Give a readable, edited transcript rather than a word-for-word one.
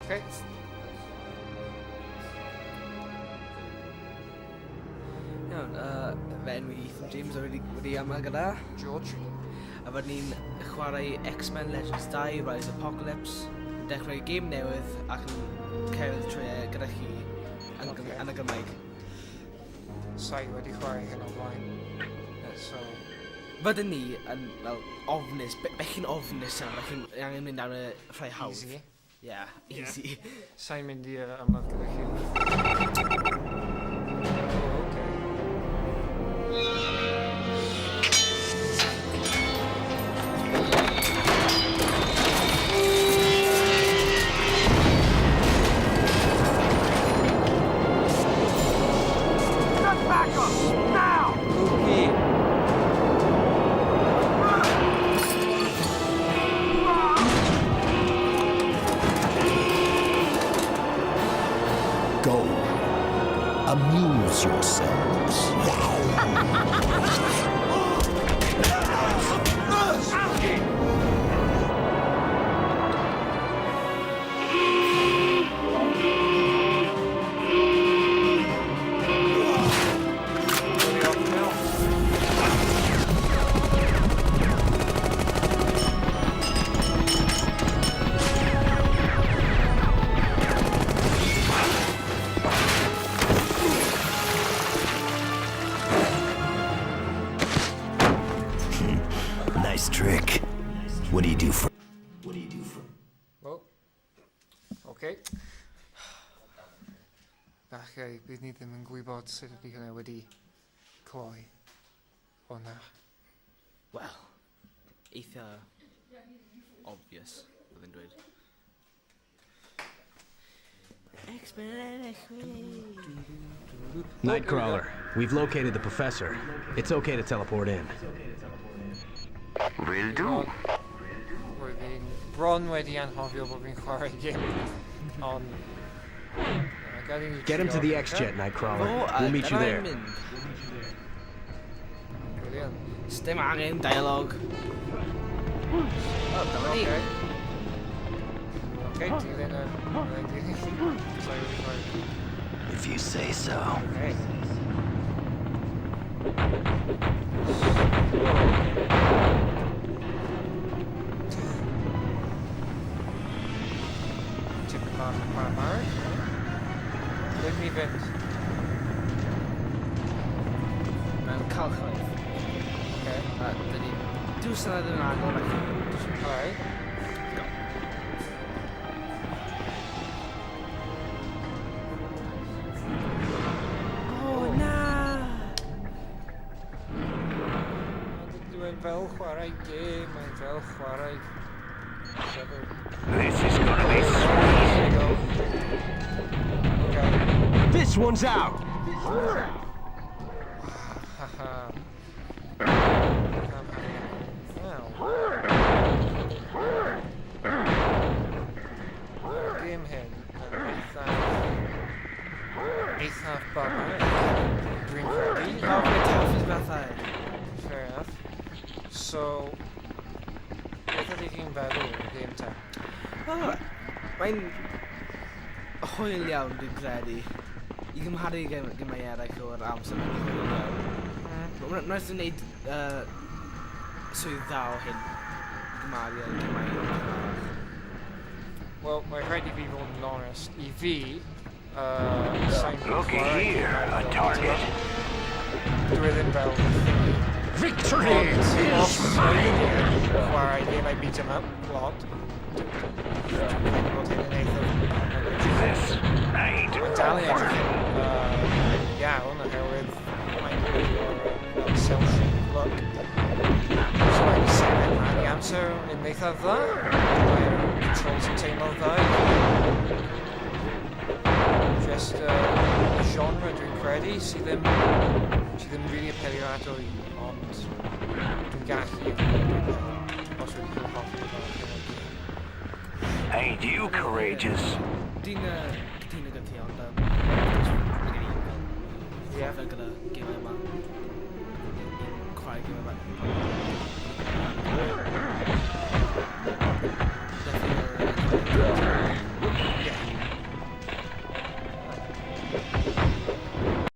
Okay. Iawn, fe enw i Ethan James wedi yma gyda. George. A fod ni'n chwarae X-Men Legends 2 Rise Apocalypse. Dechrau gêm newydd ac yn cerdd trwy gyda chi yn y Gymraeg. Sai wedi chwarae hyn o blaen. So... Fydden ni yn fel ofnus, beth chi'n ofnus am, beth chi'n angen mynd am y rhai hawdd. Easy. Yeah, easy. Sa'n mynd i ymladd gyda chi. Oh, okay. Go. Amuse yourselves. Nice trick. What do you do for? Wel, okay. Falle bydd ni ddim yn gwybod sut ydy hynny wedi cloi hwnna. Wel, eitha obvious, byddai'n dweud. Nightcrawler, we've located the professor. It's okay to teleport in. Will do. Roedd fi'n bron wedi anghofio bod fi'n chwarae gêm. Ond... Get him to the X-Jet, Nightcrawler. We'll meet you there. Brilliant. Sdim angen dialogue. O, dyma ni. Okay, dilyn y... Sorry, sorry. If you say so. Okay. Tipyn bach yn parhau. Ble ni fynd? Mewn calchoedd. Okay. A dyn ni... Dwi'n sy'n ddim yn agor felly. Alright. Dwi'n fel chwarae gêm, mae'n fel chwarae... This is gonna be There you go. Okay. This one's out! Haha. Gêm hyn yn eithaf barbaric. Dwi'n credu. How many taffys bethau? Fair enough. So, beth ydy chi'n feddwl o'r gêm te? Mae'n hwyl iawn, dwi'n credu. I gymharu gymau eraill o'r amser mae'n hwyl iawn. Mae'n rhaid yn gwneud swydd dda o hyn. Gymharu â gymau eraill. Wel, mae'n rhaid I fi fod yn honest. I fi, sa'n Looky here, a target. Dwi ddim fel... Victory! Os rhaid chwarae game I beat him up lot. Dwi'n bod hyn yn eithaf. This ain't Mae'n dal I edrych yn iawn oherwydd mae'n gwneud o'r cel-shaded look. So mae'n sefyll ma'n I amser yn eithaf dda. Mae'r controls yn teimlo dda. Just y genre dwi'n credu sydd ddim really apelio ato I, ond dwi'n gallu os wedi cael hoffi fel hyn. ain't you courageous? Di'n cytuno gyda ti, ond Ie. fel gyda gymau yma. Chwarae gymau yma.